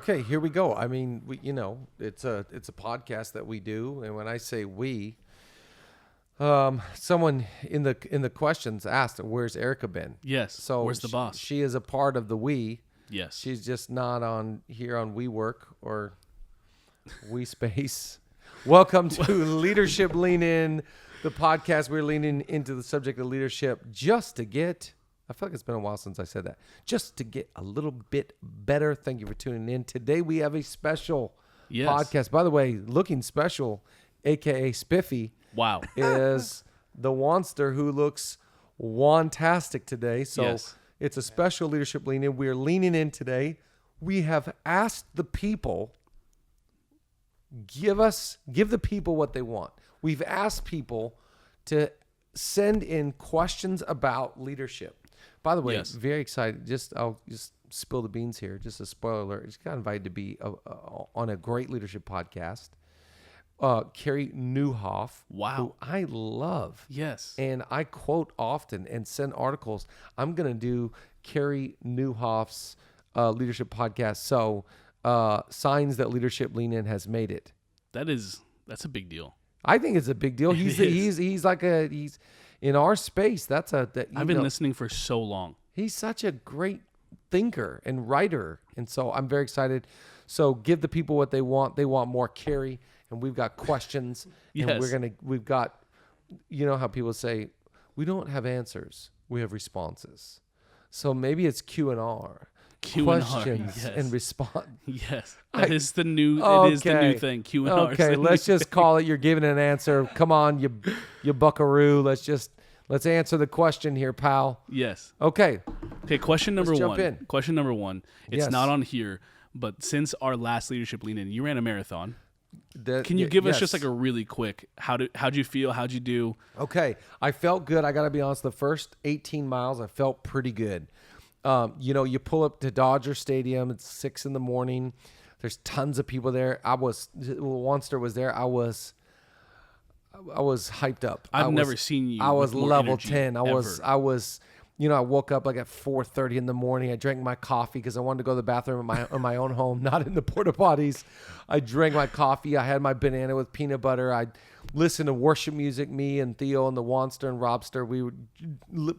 Okay, here we go. I mean, it's a podcast that we do, and when I say we, someone in the questions asked, "Where's Erica been?" Yes. So where's the boss? She is a part of the we. Yes. She's just not on WeWork or WeSpace. Welcome to Leadership Lean In, the podcast. We're leaning into the subject of leadership just to get. I feel like it's been a while since I said that. Just to get a little bit better. Thank you for tuning in. Today we have a special podcast. By the way, looking special, aka Spiffy. Wow. Is the Wanster who looks wantastic today. So it's a special Leadership Lean In. We're leaning in today. We have asked the people, give the people what they want. We've asked people to send in questions about leadership. By the way, very excited. I'll just spill the beans here. Just a spoiler alert. I just got invited to be on a great leadership podcast. Carrie Nieuwhof, who I love. Yes. And I quote often and send articles. I'm going to do Carrie Nieuwhof's leadership podcast. So signs that Leadership Lean In has made it. That's a big deal. I think it's a big deal. He's in our space. I've been listening for so long. He's such a great thinker and writer. And so I'm very excited. So give the people what they want. They want more Carrie. And we've got questions. Yes. And we've got, you know how people say, we don't have answers. We have responses. So maybe it's Q&R. Questions and response. Yes. It is the new thing. Q&R. Okay, let's just call it. You're giving an answer. Come on, you buckaroo. Let's answer the question here, pal. Yes. Okay. Question number Let's one. jump in. Question number one. It's not on here, but since our last Leadership Lean In, you ran a marathon. Can you give us just like a really quick, how'd you feel? How'd you do? Okay. I felt good. I got to be honest. The first 18 miles, I felt pretty good. You pull up to Dodger Stadium. It's 6 a.m. There's tons of people there. Wanster was there. I was hyped up. I've never seen you. I was with more level 10. I ever. was, I woke up like at 4:30 in the morning. I drank my coffee because I wanted to go to the bathroom in my own home, not in the porta potties. I drank my coffee. I had my banana with peanut butter. I listened to worship music. Me and Theo and the Wanster and Robster, we were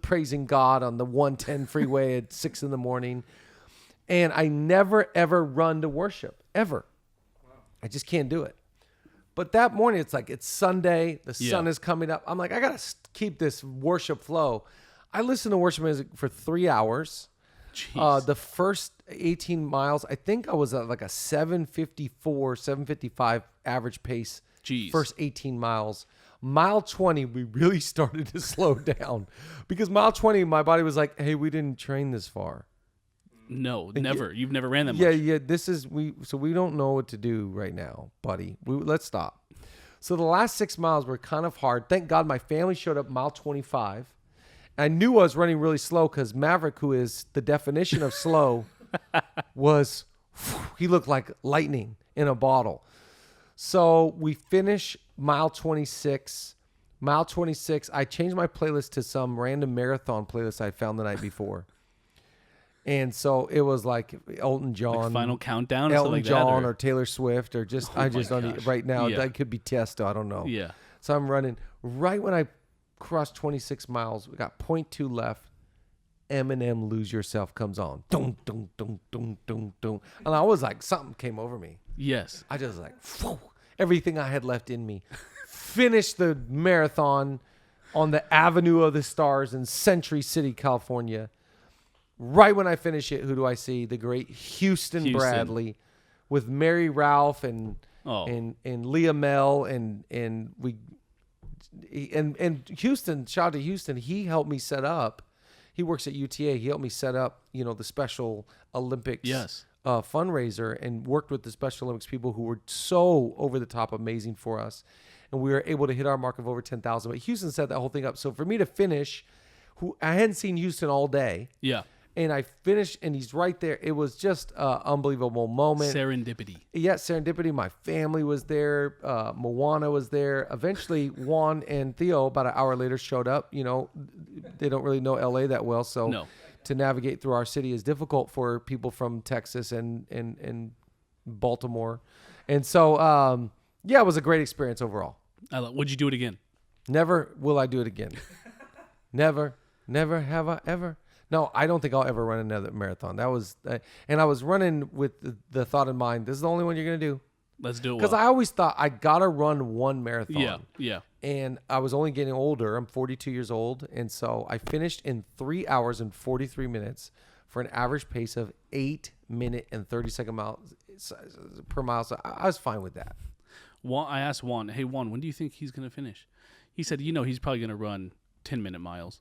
praising God on the 110 freeway at 6 a.m. And I never, ever run to worship, ever. Wow. I just can't do it. But that morning, it's Sunday. The sun is coming up. I'm like, I got to keep this worship flow. I listened to worship music for 3 hours. The first 18 miles, I think I was at like a 7:54, 7:55 average pace. Jeez. First 18 miles. Mile 20, we really started to slow down. Because mile 20, my body was like, hey, we didn't train this far. No, never. You've never ran that much. Yeah. So we don't know what to do right now, buddy. Let's stop. So the last 6 miles were kind of hard. Thank God my family showed up mile 25. I knew I was running really slow because Maverick, who is the definition of slow, he looked like lightning in a bottle. So we finish mile 26. Mile 26, I changed my playlist to some random marathon playlist I found the night before. And so it was like Elton John. Like Final Countdown or Elton something like John that? or Taylor Swift or just, right now, that could be Tiesto, I don't know. Yeah. So I'm running right when I crossed 26 miles. We got 0.2 left. Eminem, Lose Yourself comes on. Dun, dun, dun, dun, dun, dun. And I was like, something came over me. Yes. I just everything I had left in me. Finished the marathon on the Avenue of the Stars in Century City, California. Right when I finish it, who do I see? The great Houston Bradley with Mary Ralph and Leah Mel and Houston. Shout out to Houston. He helped me set up. He works at UTA. He helped me set up, the Special Olympics fundraiser and worked with the Special Olympics people who were so over the top amazing for us. And we were able to hit our mark of over 10,000. But Houston set that whole thing up. So for me to finish, I hadn't seen Houston all day. Yeah. And I finished, and he's right there. It was just an unbelievable moment. Serendipity. Yeah, serendipity. My family was there. Moana was there. Eventually, Juan and Theo, about an hour later, showed up. They don't really know LA that well, so to navigate through our city is difficult for people from Texas and Baltimore. And so, yeah, it was a great experience overall. Would you do it again? Never will I do it again. Never have I ever. No, I don't think I'll ever run another marathon. That was, and I was running with the thought in mind. This is the only one you're going to do. Let's do it. Because I always thought I got to run one marathon. Yeah. And I was only getting older. I'm 42 years old. And so I finished in 3 hours and 43 minutes for an average pace of 8 minute and 30-second miles per mile. So I was fine with that. I asked Juan, hey, Juan, when do you think he's going to finish? He said, he's probably going to run 10-minute miles.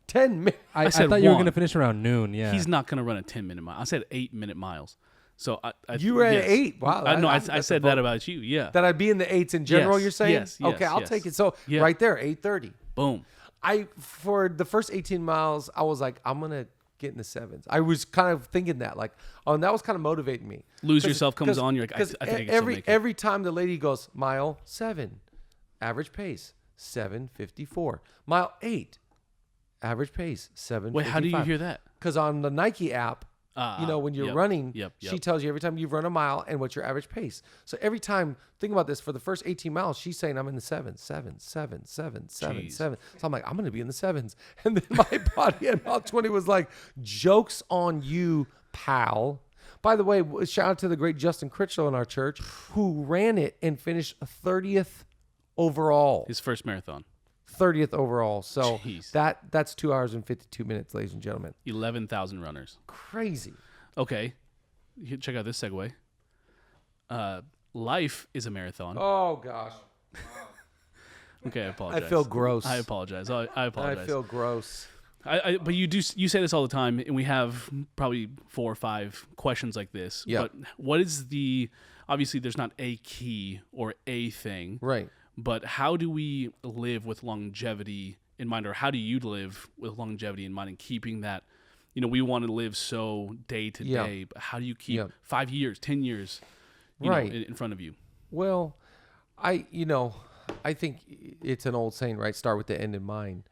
10 minutes? I thought you were going to finish around noon, yeah. He's not going to run a 10-minute mile. I said 8-minute miles. So you were at 8. Wow. I said that about you. Yeah. That I'd be in the 8s in general, you're saying? Yes. Okay, I'll take it. So right there, 8:30. Boom. For the first 18 miles, I was like, I'm going to get in the 7s. I was kind of thinking that, and that was kind of motivating me. Lose Yourself comes on. You're like, I think every time the lady goes, mile 7, average pace, 7:54. Mile 8, average pace, 7:55. Wait, how do you hear that? Because on the Nike app, when you're running, she tells you every time you've run a mile and what's your average pace. So every time, think about this, for the first 18 miles, she's saying I'm in the 7s. So I'm like, I'm going to be in the 7s. And then my body at mile 20 was like, joke's on you, pal. By the way, shout out to the great Justin Critchlow in our church who ran it and finished 30th overall. His first marathon. 30th overall. So that's 2 hours and 52 minutes, ladies and gentlemen. 11,000 runners. Crazy. Okay. Check out this segue. Life is a marathon. Oh, gosh. Okay, I apologize. I feel gross. I apologize. I apologize. I feel gross. But you say this all the time, and we have probably 4 or 5 questions like this. Yeah. But what is obviously there's not a key or a thing. Right. But how do we live with longevity in mind, or how do you live with longevity in mind and keeping that, we want to live so day to day, but how do you keep 5 years, 10 years, in front of you? Well, I think it's an old saying, right? Start with the end in mind,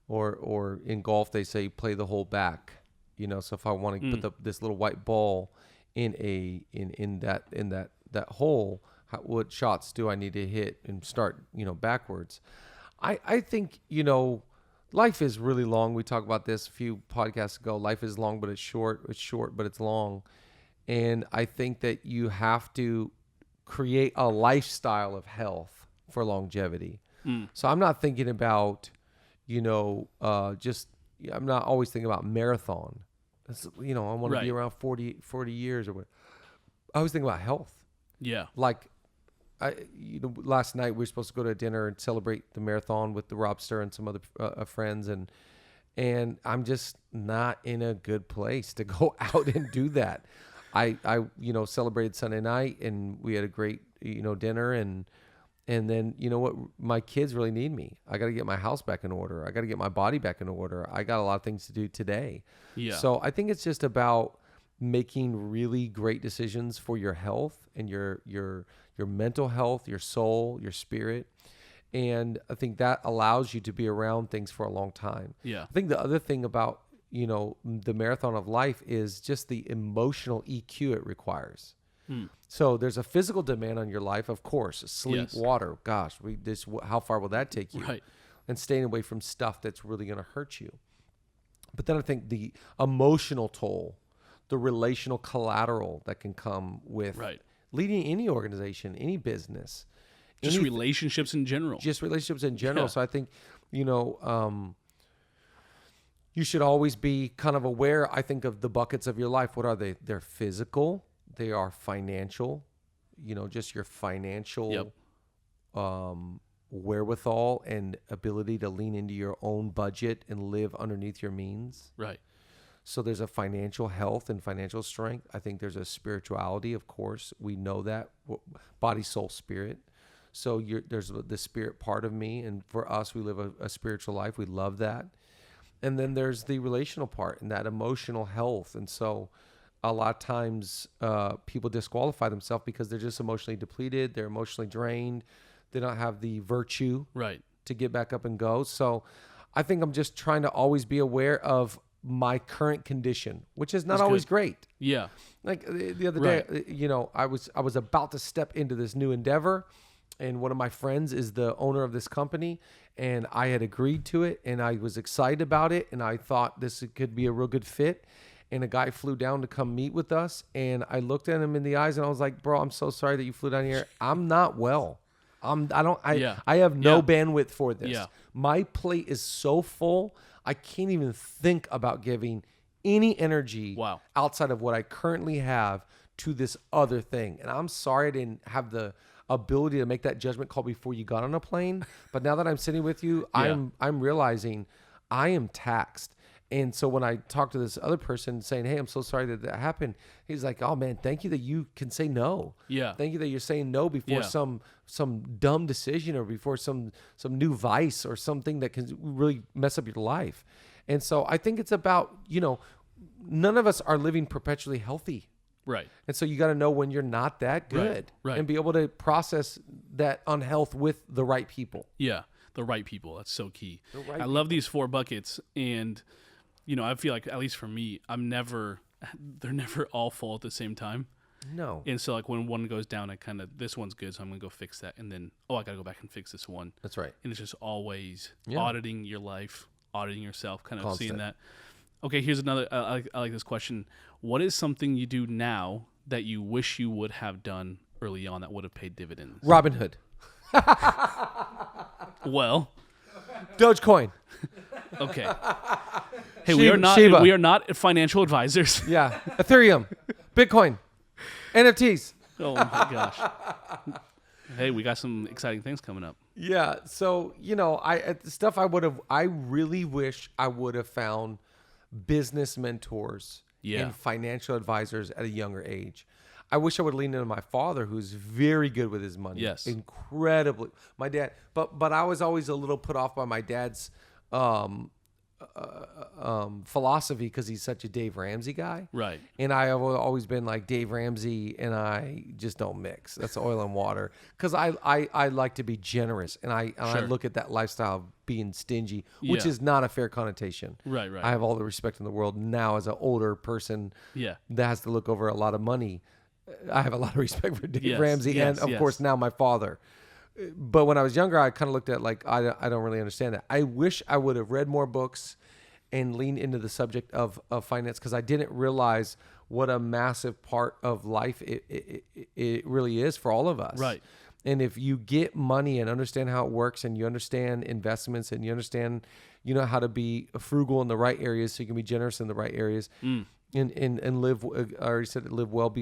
or in golf, they say play the hole back, so if I want to put this little white ball in that hole, what shots do I need to hit and start, backwards? I think, life is really long. We talked about this a few podcasts ago. Life is long, but it's short. It's short, but it's long. And I think that you have to create a lifestyle of health for longevity. So I'm not thinking about, I'm not always thinking about marathon. It's, I want to be around 40 years or what. I always think about health. Yeah. Like, last night we were supposed to go to dinner and celebrate the marathon with the Robster and some other friends, and I'm just not in a good place to go out and do that. I celebrated Sunday night and we had a great dinner, and then what, my kids really need me. I got to get my house back in order. I got to get my body back in order. I got a lot of things to do today. Yeah. So I think it's just about making really great decisions for your health and your mental health, your soul, your spirit. And I think that allows you to be around things for a long time. Yeah. I think the other thing about, the marathon of life is just the emotional EQ it requires. So there's a physical demand on your life, of course, sleep, water. Gosh, how far will that take you? Right. And staying away from stuff that's really going to hurt you. But then I think the emotional toll, the relational collateral that can come with leading any organization, any business. Just relationships in general. Yeah. So I think, you should always be kind of aware, I think, of the buckets of your life. What are they? They're physical. They are financial. Just your financial wherewithal and ability to lean into your own budget and live underneath your means. Right. So there's a financial health and financial strength. I think there's a spirituality, of course. We know that. Body, soul, spirit. So there's the spirit part of me. And for us, we live a spiritual life. We love that. And then there's the relational part and that emotional health. And so a lot of times people disqualify themselves because they're just emotionally depleted. They're emotionally drained. They don't have the virtue to get back up and go. So I think I'm just trying to always be aware of my current condition, which is not That's always good. great. Yeah. Like the other Right. day, I was about to step into this new endeavor, and one of my friends is the owner of this company, and I had agreed to it, and I was excited about it, and I thought this could be a real good fit. And a guy flew down to come meet with us, and I looked at him in the eyes, and I was like, "Bro, I'm so sorry that you flew down here. I'm not well. Yeah. I have no Yeah. bandwidth for this. Yeah. My plate is so full, I can't even think about giving any energy Wow. outside of what I currently have to this other thing. And I'm sorry I didn't have the ability to make that judgment call before you got on a plane. But now that I'm sitting with you, Yeah. I'm realizing I am taxed. And so when I talked to this other person saying, "Hey, I'm so sorry that happened," he's like, "Oh man, thank you that you can say no. Yeah. Thank you that you're saying no before Yeah. some dumb decision or before some new vice or something that can really mess up your life." And so I think it's about, none of us are living perpetually healthy. Right. And so you got to know when you're not that good Right. and be able to process that unhealth with the right people. Yeah. The right people. That's so key. right I love these 4 buckets, and I feel like, at least for me, they're never all full at the same time. No. And so like when one goes down, this one's good, so I'm gonna go fix that, and then I gotta go back and fix this one. That's right. And it's just always Yeah. auditing your life, auditing yourself, kind of seeing Constant. that. Okay, here's another. I like this question. What is something you do now that you wish you would have done early on that would have paid dividends? Robin Hood. Well, Dogecoin. okay. Hey, we Shiba. are not financial advisors. Yeah. Ethereum. Bitcoin. NFTs. Oh my gosh. Hey, we got some exciting things coming up. Yeah. So, I really wish I would have found business mentors Yeah. and financial advisors at a younger age. I wish I would lean into my father, who's very good with his money. Yes. Incredibly. My dad, but I was always a little put off by my dad's philosophy because he's such a Dave Ramsey guy. Right. And I have always been like, Dave Ramsey and I just don't mix. That's oil and water. Because I like to be generous, and I Sure. look at that lifestyle of being stingy, which Yeah. is not a fair connotation. Right. Right. I have all the respect in the world now as an older person Yeah. that has to look over a lot of money. I have a lot of respect for Dave Yes, Ramsey yes, and, of yes. course, now my father. But when I was younger, I kind of looked at like, I don't really understand that. I wish I would have read more books and leaned into the subject of finance, because I didn't realize what a massive part of life it really is for all of us. Right. And if you get money and understand how it works, and you understand investments, and you understand, how to be frugal in the right areas so you can be generous in the right areas, and live, I already said, live well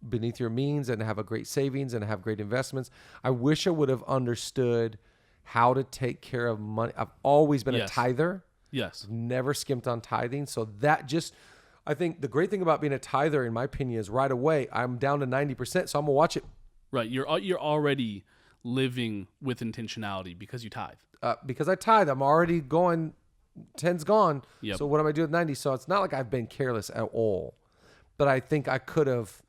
beneath your means, and have a great savings and have great investments. I wish I would have understood how to take care of money. I've always been a Yes. tither. Yes. Never skimped on tithing. So I think the great thing about being a tither, in my opinion, is right away I'm down to 90%. So I'm gonna watch it Right. You're already living with intentionality because you tithe. because I tithe. I'm already going, 10's gone. Yep. So what am I doing with 90? So it's not like I've been careless at all, but I think I could have,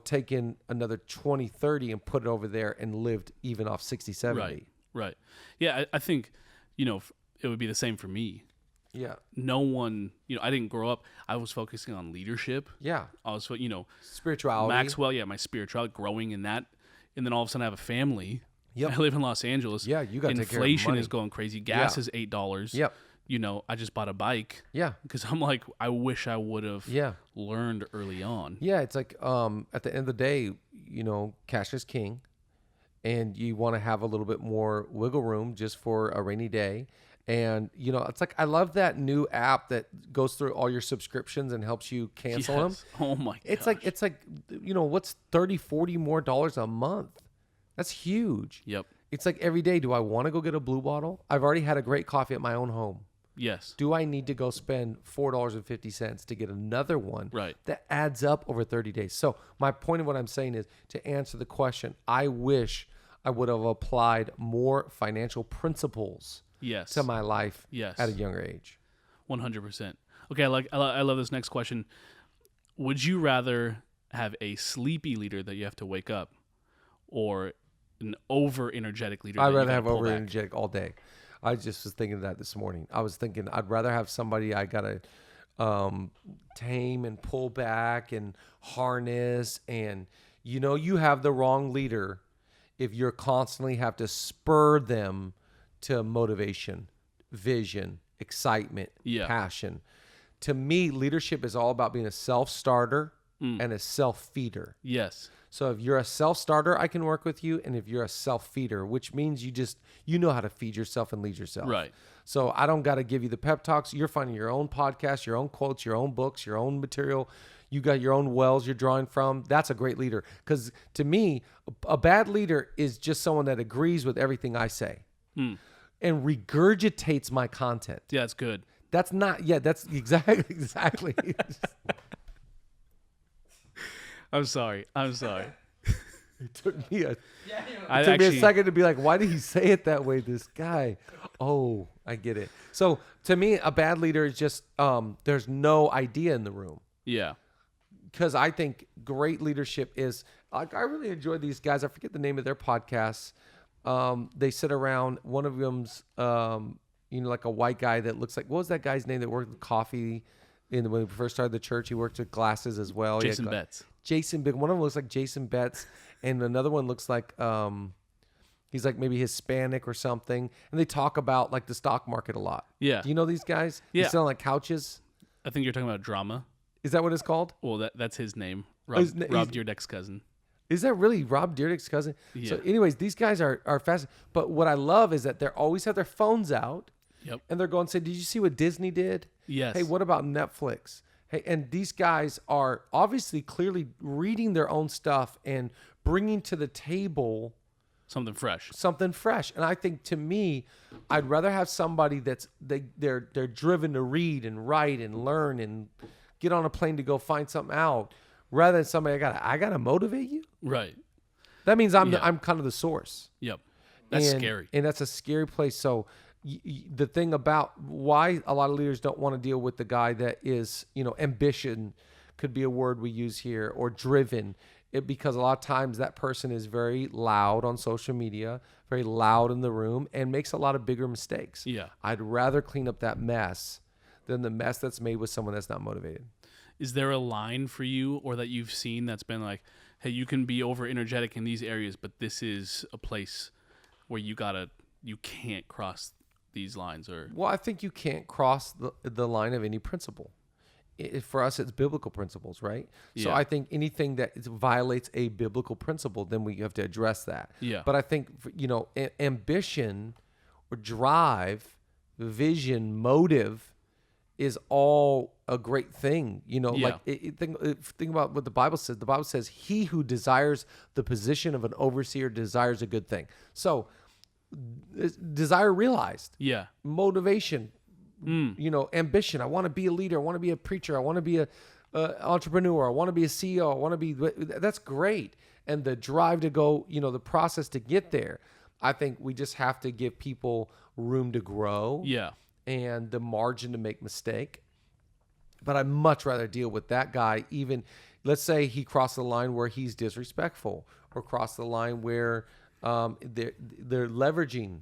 taken another 20, 30 and put it over there and lived even off 60, 70. Right. Right. Yeah. I think, it would be the same for me. Yeah. No one, I didn't grow up. I was focusing on leadership. Yeah. I was, Spirituality. Maxwell, my spirituality, growing in that. And then all of a sudden I have a family. Yep. I live in Los Angeles. Yeah, you gotta take care of Inflation money. is going crazy. Gas Yeah. is $8. Yep. I just bought a bike Yeah. because I'm like, I wish I would have Yeah. learned early on. Yeah, it's like at the end of the day, cash is king, and you want to have a little bit more wiggle room just for a rainy day. And it's like, I love that new app that goes through all your subscriptions and helps you cancel them. Yes. Oh my god. It's like what's 30, 40 more dollars a month? That's huge. Yep. It's like every day, do I want to go get a blue bottle? I've already had a great coffee at my own home. Yes. Do I need to go spend $4.50 to get another one? Right. That adds up over 30 days. So my point of what I'm saying is, to answer the question, I wish I would have applied more financial principles Yes. to my life Yes. at a younger age. 100%. Okay, I love this next question. Would you rather have a sleepy leader that you have to wake up, or an over energetic leader? I'd that you rather gotta have pull over back? energetic all day. I just was thinking that this morning. I was thinking I'd rather have somebody I gotta tame and pull back and harness. And, you have the wrong leader if you're constantly have to spur them to motivation, vision, excitement, passion. To me, leadership is all about being a self-starter and a self-feeder. Yes. So if you're a self-starter, I can work with you. And if you're a self-feeder, which means you know how to feed yourself and lead yourself. Right. So I don't got to give you the pep talks. You're finding your own podcast, your own quotes, your own books, your own material. You got your own wells you're drawing from. That's a great leader. Because to me, a bad leader is just someone that agrees with everything I say and regurgitates my content. Yeah, that's good. That's not, that's exactly. I'm sorry. It took me a second to be like, why did he say it that way, this guy? Oh, I get it. So to me, a bad leader is just, there's no idea in the room. Yeah. Because I think great leadership is, like, I really enjoy these guys. I forget the name of their podcasts. They sit around, one of them's, like a white guy that looks like, what was that guy's name that worked with coffee when we first started the church? He worked with glasses as well. Jason Betts. One of them looks like Jason Betts, and another one looks like he's like maybe Hispanic or something. And they talk about like the stock market a lot. Yeah. Do you know these guys? Yeah. They sit on like couches. I think you're talking about Drama. Is that what it's called? Well, that's his name. Rob Dyrdek's cousin. Is that really Rob Dyrdek's cousin? Yeah. So anyways, these guys are fast. But what I love is that they always have their phones out. Yep. And they're going to say, did you see what Disney did? Yes. Hey, what about Netflix? Hey, and these guys are obviously clearly reading their own stuff and bringing to the table something fresh. And I think, to me, I'd rather have somebody they're driven to read and write and learn and get on a plane to go find something out, rather than somebody I gotta motivate you. Right. That means I'm kind of the source. Yep. That's scary. And that's a scary place. So the thing about why a lot of leaders don't want to deal with the guy that is, ambition could be a word we use here, or driven, because a lot of times that person is very loud on social media, very loud in the room, and makes a lot of bigger mistakes. Yeah. I'd rather clean up that mess than the mess that's made with someone that's not motivated. Is there a line for you, or that you've seen that's been like, hey, you can be over energetic in these areas, but this is a place where you can't cross these lines? Or well, I think you can't cross the line of any principle. For us, it's biblical principles, right? Yeah. So I think anything that violates a biblical principle, then we have to address that. Yeah. But I think, ambition or drive, vision, motive is all a great thing. Think about what the Bible says. The Bible says, he who desires the position of an overseer desires a good thing. So desire realized. Yeah. Motivation. Ambition. I want to be a leader. I want to be a preacher. I want to be a entrepreneur. I want to be a CEO. I want to be. That's great. And the drive to go, the process to get there. I think we just have to give people room to grow. Yeah. And the margin to make mistake. But I'd much rather deal with that guy. Even, let's say he crossed the line where he's disrespectful, or crossed the line where they're leveraging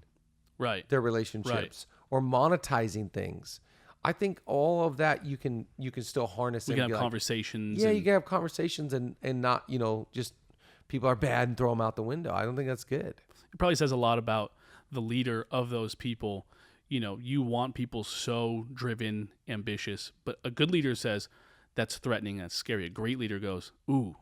their relationships, or monetizing things. I think all of that you can still harness. We can have conversations. You can have conversations and not, just people are bad and throw them out the window. I don't think that's good. It probably says a lot about the leader of those people. You want people so driven, ambitious, but a good leader says that's threatening, that's scary. A great leader goes, ooh,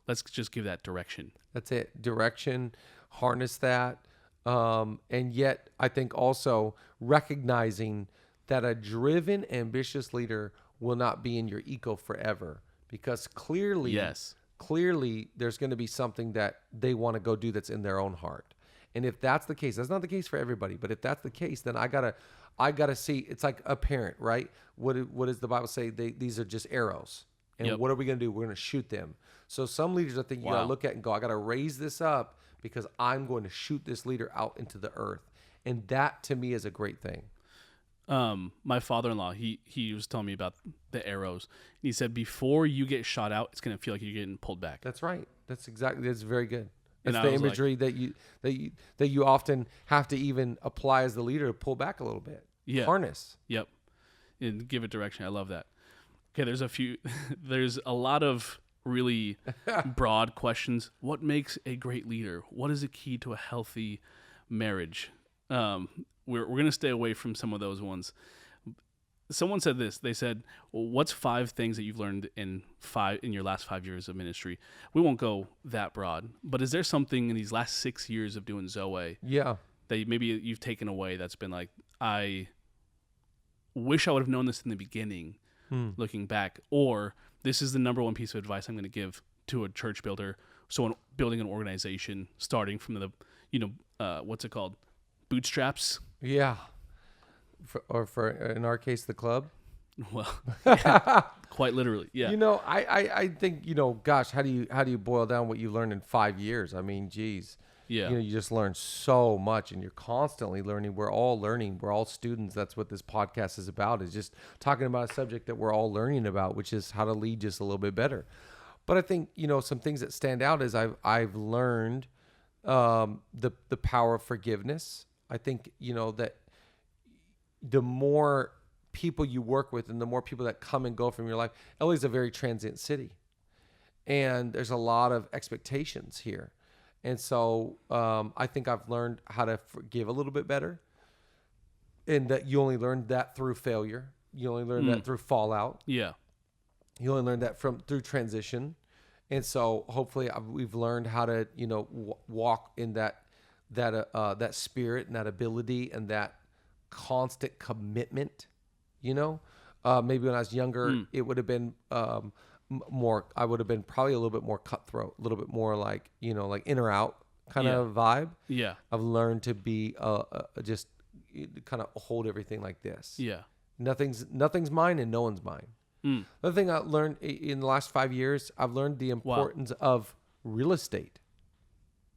let's just give that direction. That's it. Direction, harness that. And yet I think also recognizing that a driven, ambitious leader will not be in your eco forever, because clearly there's going to be something that they want to go do that's in their own heart. And if that's the case, that's not the case for everybody, but if that's the case, then I gotta see. It's like a parent, right? What does the Bible say? These are just arrows. And what are we going to do? We're going to shoot them. So some leaders, I think you got to look at and go, I got to raise this up because I'm going to shoot this leader out into the earth. And that to me is a great thing. My father-in-law, he was telling me about the arrows. And he said, before you get shot out, it's going to feel like you're getting pulled back. That's right. That's very good. It's the imagery that you often have to even apply as the leader to pull back a little bit. Yeah. Harness. Yep. And give it direction. I love that. Okay, there's a lot of really broad questions. What makes a great leader? What is the key to a healthy marriage? We're going to stay away from some of those ones. Someone said this. They said, well, "What's 5 things that you've learned in your last 5 years of ministry?" We won't go that broad, but is there something in these last 6 years of doing Zoe that maybe you've taken away that's been like, I wish I would have known this in the beginning, looking back, or this is the number one piece of advice I'm going to give to a church builder, someone building an organization, starting from the, what's it called, bootstraps? Yeah. For in our case, the club. Well, yeah, quite literally, yeah. I think, gosh, how do you boil down what you learned in 5 years? I mean, geez. Yeah. You just learn so much, and you're constantly learning. We're all learning. We're all students. That's what this podcast is about, is just talking about a subject that we're all learning about, which is how to lead just a little bit better. But I think, some things that stand out is I've learned the power of forgiveness. I think, that the more people you work with and the more people that come and go from your life, LA is a very transient city, and there's a lot of expectations here. And so I think I've learned how to forgive a little bit better, and that you only learn that through failure. You only learn that through fallout. Yeah. You only learn that through transition. And so hopefully we've learned how to, walk in that spirit and that ability and that constant commitment, maybe when I was younger, it would have been I would have been probably a little bit more cutthroat, a little bit more like, like in or out kind of vibe. Yeah. I've learned to be just kind of hold everything like this. Yeah. Nothing's mine and no one's mine. Another thing I learned in the last 5 years, I've learned the importance of real estate,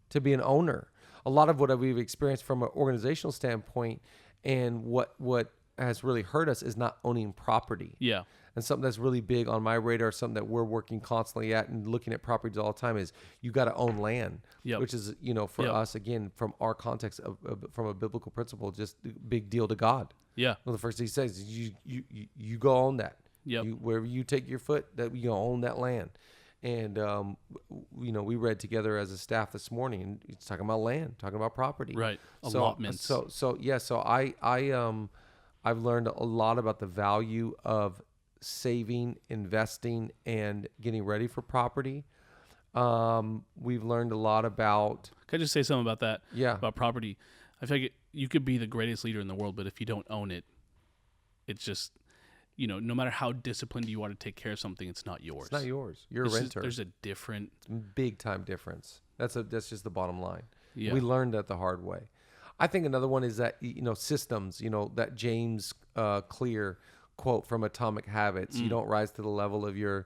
to be an owner. A lot of what we've experienced from an organizational standpoint and what has really hurt us is not owning property. Yeah. And something that's really big on my radar, something that we're working constantly at and looking at properties all the time, is you got to own land, which is, for us, again, from our context from a biblical principle, just a big deal to God. Yeah. Well, the first thing he says is you go own that. Yep. Wherever you take your foot, that you own that land. And, we read together as a staff this morning, and it's talking about land, talking about property. Right. Allotments. So I've learned a lot about the value of saving, investing, and getting ready for property. We've learned a lot about... Can I just say something about that? Yeah. About property. I feel like you could be the greatest leader in the world, but if you don't own it, it's just... no matter how disciplined you are to take care of something, it's not yours. It's not yours. You're a renter. There's a different... Big time difference. That's just the bottom line. Yeah. We learned that the hard way. I think another one is that, systems, that James Clear quote from Atomic Habits. You don't rise to the level of your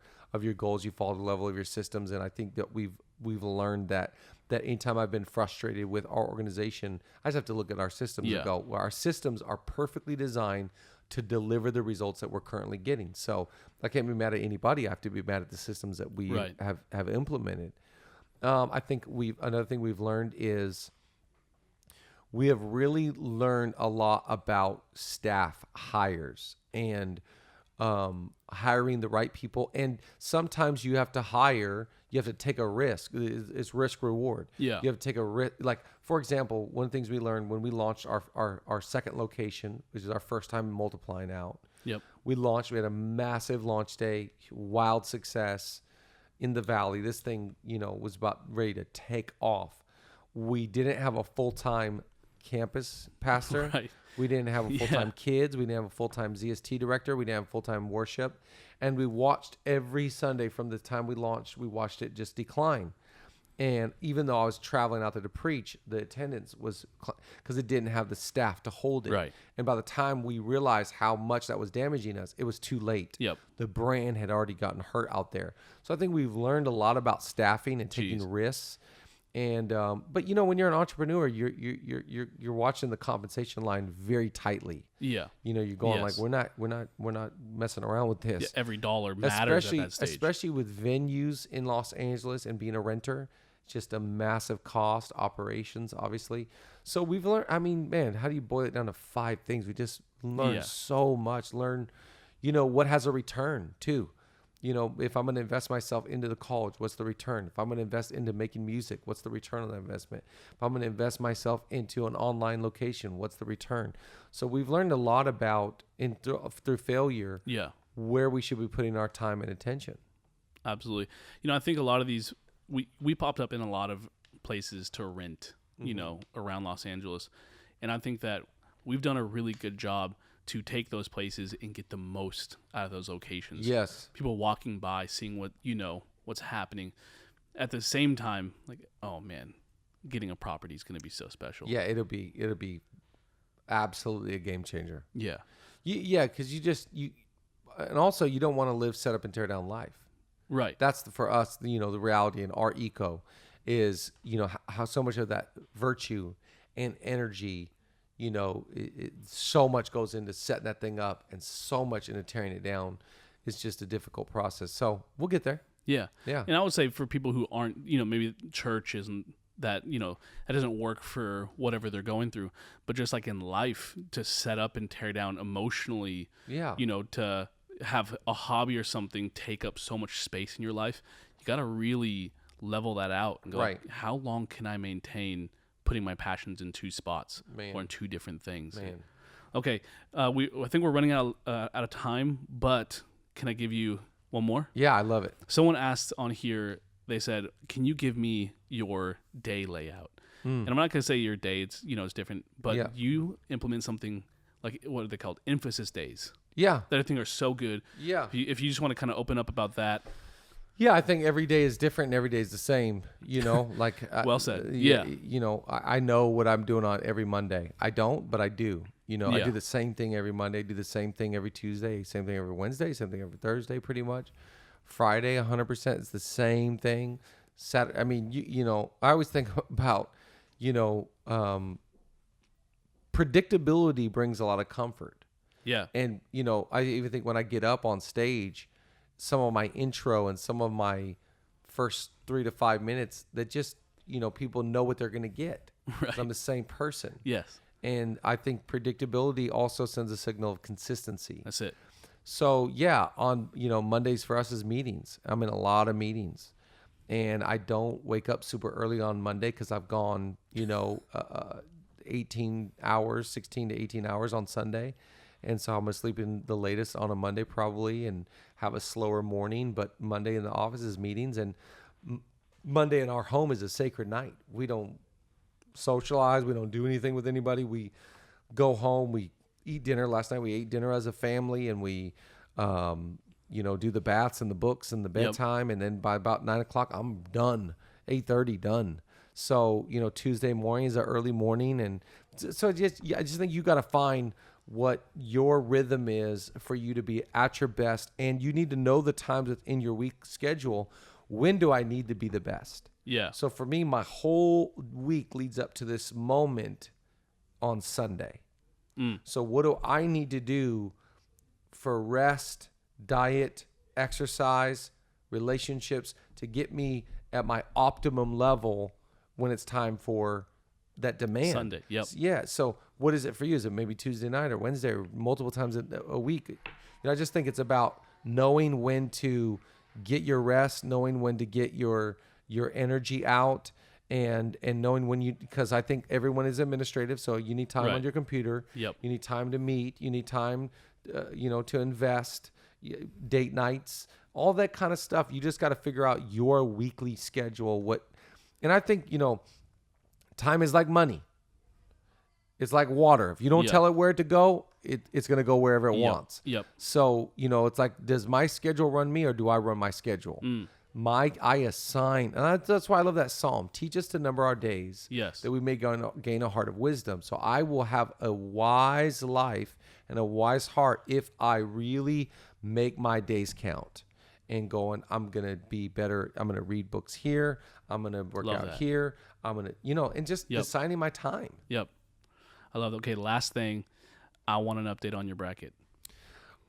goals, you fall to the level of your systems. And I think that we've learned that anytime I've been frustrated with our organization, I just have to look at our systems and go, well, our systems are perfectly designed to deliver the results that we're currently getting. So I can't be mad at anybody. I have to be mad at the systems that we have implemented. I think another thing we've learned is we have really learned a lot about staff hires and hiring the right people. And sometimes you have to take a risk. It's risk reward. Yeah. You have to take a risk. Like, for example, one of the things we learned when we launched our second location, which is our first time multiplying out. Yep. We had a massive launch day, wild success in the Valley. This thing, was about ready to take off. We didn't have a full-time campus pastor. Right. We didn't have a full-time kids. We didn't have a full-time ZST director. We didn't have full-time worship. And we watched every Sunday from the time we launched, we watched it just decline. And even though I was traveling out there to preach, the attendance was, because it didn't have the staff to hold it. Right. And by the time we realized how much that was damaging us, it was too late. Yep. The brand had already gotten hurt out there. So I think we've learned a lot about staffing and taking risks. And but when you're an entrepreneur, you're watching the compensation line very tightly. Yeah. You're going like, we're not messing around with this. Yeah, every dollar matters at that stage. Especially with venues in Los Angeles and being a renter, it's just a massive cost. Operations, obviously. So we've learned. I mean, man, how do you boil it down to 5 things? We just learned so much. what has a return too? If I'm going to invest myself into the college, what's the return? If I'm going to invest into making music, what's the return on that investment? If I'm going to invest myself into an online location, what's the return? So we've learned a lot about through failure, where we should be putting our time and attention. Absolutely. I think a lot of these, we popped up in a lot of places to rent, around Los Angeles. And I think that we've done a really good job to take those places and get the most out of those locations. Yes. People walking by, seeing what's happening. At the same time, like, oh man, getting a property is going to be so special. Yeah, it'll be absolutely a game changer. Yeah. Yeah, because and also you don't want to live set up and tear down life. Right. That's for us, the reality in our eco is, how so much of that virtue and energy, so much goes into setting that thing up and so much into tearing it down. It's just a difficult process. So we'll get there. Yeah. Yeah. And I would say for people who aren't, maybe church isn't that, that doesn't work for whatever they're going through, but just like in life to set up and tear down emotionally, to have a hobby or something take up so much space in your life, you got to really level that out and go, right. Like, how long can I maintain putting my passions in two spots or in two different things? Man. Okay. I think we're running out of time, but can I give you one more? Yeah, I love it. Someone asked on here, they said, can you give me your day layout? And I'm not going to say your day, it's different, but you implement something like, what are they called? Emphasis days. Yeah. That I think are so good. Yeah. If you just want to kind of open up about that. Yeah, I think every day is different and every day is the same, like. Well said. Yeah. I know what I'm doing on every Monday. I don't, but I do. I do the same thing every Monday, do the same thing every Tuesday, same thing every Wednesday, same thing every Thursday pretty much. Friday, 100%, it's the same thing. Saturday, I mean, I always think about, predictability brings a lot of comfort. Yeah. And, I even think when I get up on stage, some of my intro and some of my first 3 to 5 minutes that just, people know what they're going to get. Right. I'm the same person. Yes. And I think predictability also sends a signal of consistency. That's it. So yeah, on, Mondays for us is meetings. I'm in a lot of meetings and I don't wake up super early on Monday cause I've gone, 16 to 18 hours on Sunday. And so I'm going to sleep in the latest on a Monday probably and have a slower morning. But Monday in the office is meetings. And Monday in our home is a sacred night. We don't socialize. We don't do anything with anybody. We go home. We eat dinner. Last night we ate dinner as a family. And we, do the baths and the books and the bedtime. Yep. And then by about 9 o'clock, I'm done. 8:30 done. So, Tuesday morning is an early morning. And so I just think you got to find what your rhythm is for you to be at your best. And you need to know the times within your week schedule. When do I need to be the best? Yeah. So for me, my whole week leads up to this moment on Sunday. So what do I need to do for rest, diet, exercise, relationships to get me at my optimum level when it's time for that demand? Sunday, yep. Yeah. So what is it for you? Is it maybe Tuesday night or Wednesday or multiple times a week? I just think it's about knowing when to get your rest, knowing when to get your energy out, and knowing when because I think everyone is administrative, so you need time on your computer. Yep. You need time to meet. You need time, to invest, date nights, all that kind of stuff. You just got to figure out your weekly schedule. And I think, time is like money. It's like water. If you don't tell it where to go, it's going to go wherever it wants. Yep. So, it's like, does my schedule run me or do I run my schedule? I assign, and that's why I love that Psalm. Teach us to number our days, that we may gain a heart of wisdom. So I will have a wise life and a wise heart if I really make my days count. And going, I'm going to be better. I'm going to read books here. I'm going to work out here. I'm going to, and just assigning my time. Yep. I love it. Okay, last thing. I want an update on your bracket.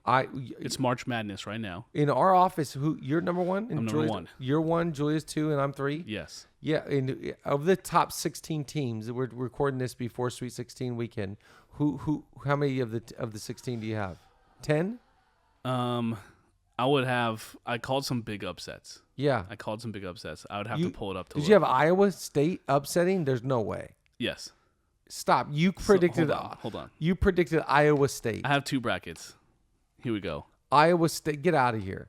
It's March Madness right now. In our office, you're number one? I'm number one. You're one, Julia's 2, and I'm 3? Yes. Yeah, and of the top 16 teams, we're recording this before Sweet 16 weekend. How many of the 16 do you have? 10? I called some big upsets. Yeah. I called some big upsets. I would have to pull it up to Did look. you have Iowa State upsetting? There's no way. Yes. Stop. You predicted. Hold on. You predicted Iowa State. I have 2 brackets. Here we go. Iowa State. Get out of here.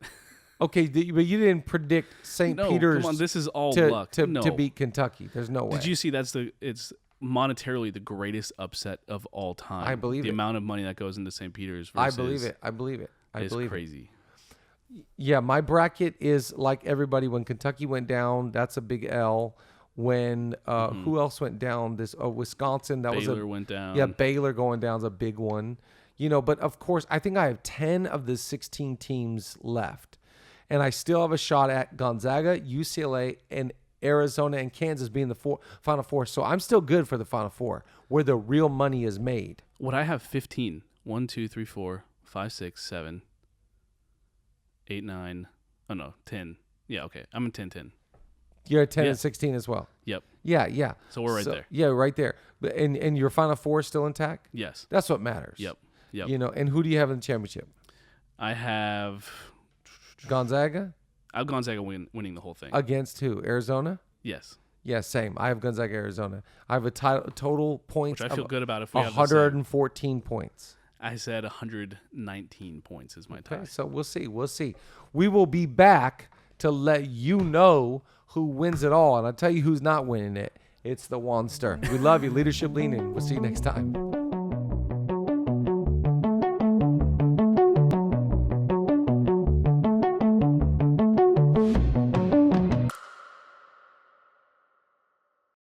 Okay, but you didn't predict St. Peter's. Come on, this is all to, luck. to beat Kentucky. There's no way. Did you see it's monetarily the greatest upset of all time? I believe the it. amount of money that goes into St. Peter's. I believe it. I believe it. It's crazy. Yeah, my bracket is like everybody. When Kentucky went down, that's a big L. When who else went down? Wisconsin. Baylor went down. Yeah, Baylor going down is a big one. But of course, I think I have 10 of the 16 teams left, and I still have a shot at Gonzaga, UCLA, and Arizona and Kansas being the Final Four. So I'm still good for the Final Four, where the real money is made. What I have 15. 1, 2, 3, 4, 5, 6, 7, 8, 9. Oh no, 10. Yeah, okay. I'm in 10-10. You're at 10 and 16 as well. Yep. Yeah. So we're right there. Yeah, right there. And your Final Four is still intact? Yes. That's what matters. Yep. And who do you have in the championship? I have Gonzaga? I have Gonzaga winning the whole thing. Against who? Arizona? Yes. Yeah, same. I have Gonzaga, Arizona. I have a total points which I feel good about if we have 114 points. I said 119 points is my tie. Okay, so we'll see. We will be back to let you know who wins it all. And I'll tell you who's not winning it. It's the Wanster. We love you. Leadership Leaning. We'll see you next time.